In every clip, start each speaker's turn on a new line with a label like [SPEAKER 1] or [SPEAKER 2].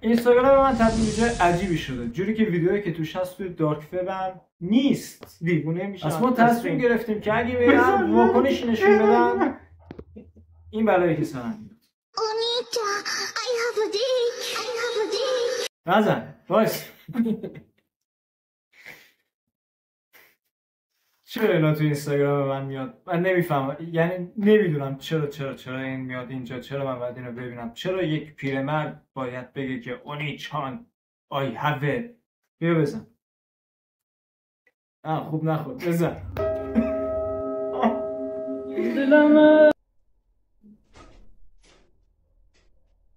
[SPEAKER 1] اینستاگرام من تبدیل به جای عجیبی شده، جوری که ویدیوهایی که توش هست توی دارک وبم نیست. دیوونه میشم. اصلا ما تصمیم گرفتیم که اگه برم واکنشی نشون بدم این برای که سرم میاد. نزن وایس. چرا اینا تو اینستاگرام من میاد؟ من نمیفهمم، یعنی نمیدونم چرا این میاد اینجا. چرا من باید اینو ببینم؟ چرا یک پیرمرد باید بگه که اونی چان آی هوه؟ بیا بزن. خوب نخور بزن.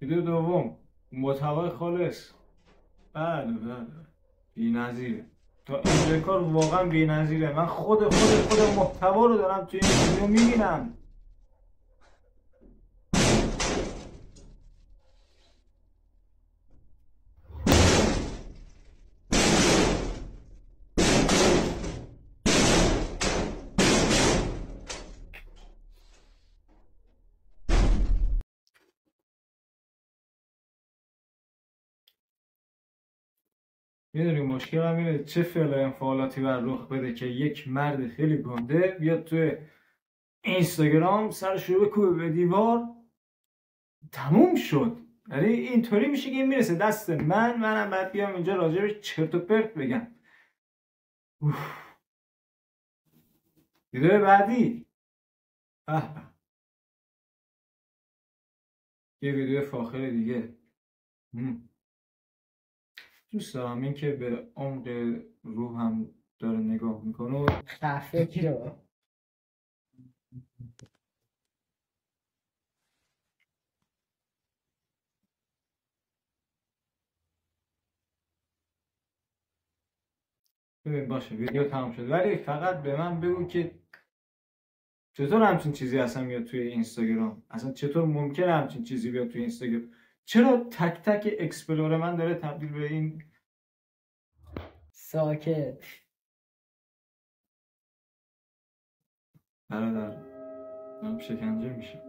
[SPEAKER 1] ویدیو دوم محتوای خالص. بله بی‌نظیره. تا این کار واقعا بی‌نظیره. من خود محتوا رو دارم توی این ویدیو میبینم. میدونی مشکل هم اینه چه فعل انفعالاتی بر رخ بده که یک مرد خیلی گنده بیاد توی اینستاگرام سرش رو بکوبه به دیوار، تموم شد. یعنی اینطوری میشه که این میرسه دست منم باید بیام اینجا راجبش چرت و پرت بگم. ویدیو بعدی یه ویدیو فاخر دیگه. دوست دارم این که به عمق روح هم داره نگاه میکنه و خفه کرد. ببین باشه ویدیو تمام شد، ولی فقط به من بگو که چطور همچین چیزی اصلا میاد توی اینستاگرام؟ اصلا چطور ممکنه همچین چیزی بیاد توی اینستاگرام؟ چرا تک تک اکسپلور من داره تبدیل به این؟ ساکت برادر، من شکنجه میشه.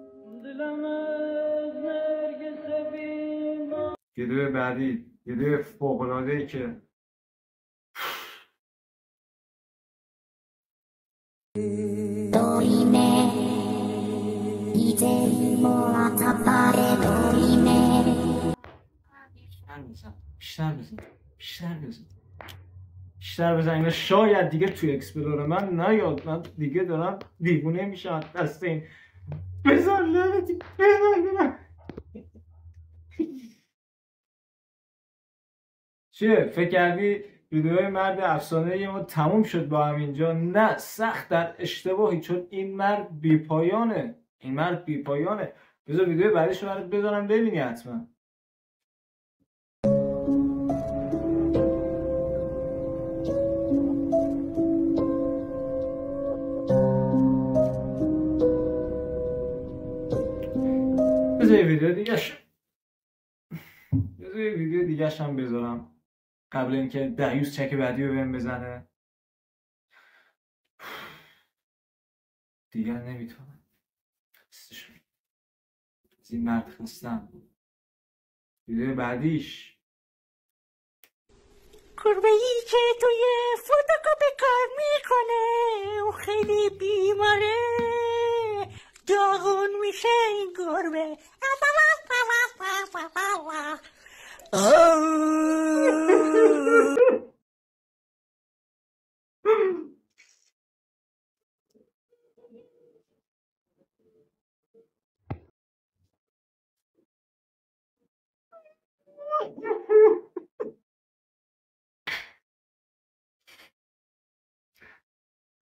[SPEAKER 1] ویدیو بعدی ویدیو فوق‌العاده‌ای که بیشتر بزن اینا شاید دیگه توی اکسپلور من نیاد. من دیگه دارم دیوونه میشم دست این. بزن لعنتی بزن. چیه فکر کردی ویدیوهای مرد افسانه‌ای ما تموم شد با همینجا؟ نه، سخت در اشتباهی، چون این مرد بی‌پایانه. بذار ویدیو بعدش رو برات بذارم ببینی حتما. بذار ویدیو دیگه هم بذارم قبل اینکه دریوس چک بعدی رو بهم بزنه. دیگر نمیتونم از این مرد خستم. ویدیو بعدیش
[SPEAKER 2] گربه ای که توی فتوکپی کار میکنه و خیلی بیماره، داغون میشه این گربه.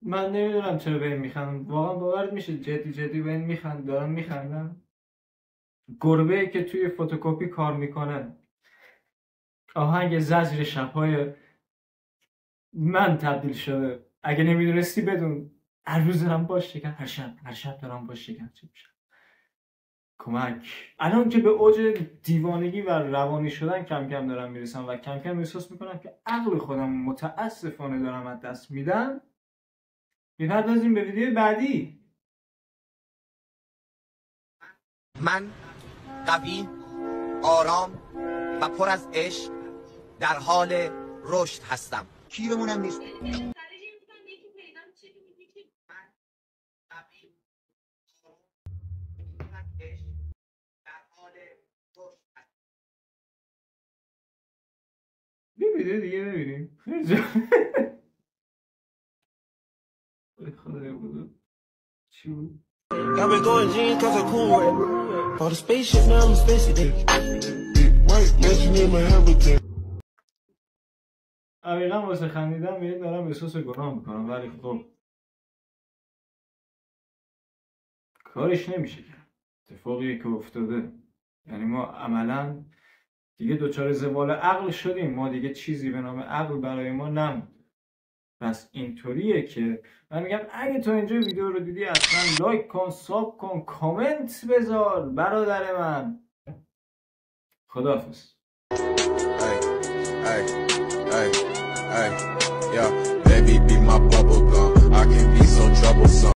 [SPEAKER 1] من نمیدونم چرا به این میخندم، واقعا باورت میشه جدی به این میخندم، دارم میخندم. گربه‌ای که توی فتوکپی کار میکنه، آهنگ زجر شب‌های من تبدیل شده. اگه نمیدونستی بدون، هر روز دارم باش شکن، هر شب دارم باش شکن چه میشه. کمک. الان که به اوج دیوانگی و روانی شدن کم کم دارم میرسم و کم کم احساس میکنم که عقل خودم متاسفانه دارم از دست میدم. میپردازیم به ویدیو بعدی.
[SPEAKER 3] من قوی، آرام، و پر از عشق در حال رشد هستم.
[SPEAKER 4] کیرمونم نیست.
[SPEAKER 1] ببینید دیگه ببینیم خدای بود چی بود؟
[SPEAKER 5] I've been going jeans cause I'm cool with it. For the spaceship, now I'm a space dick. White, mention in my habitat.
[SPEAKER 1] عمیقا واسه خندیدن میگه دارم احساس گناه میکنم، ولی خب کارش نمیشه کرد. اتفاقی که افتاده یعنی ما عملا دیگه دوچار زوال عقل شدیم، ما دیگه چیزی به نام عقل برای ما نموند. پس اینطوریه که من میگم اگه تو اینجا ویدیو رو دیدی حتما لایک کن، ساب کن، کامنت بذار برادر من. خداحافظ.
[SPEAKER 6] Hey, hey, hey, hey, yeah, baby be my bubble.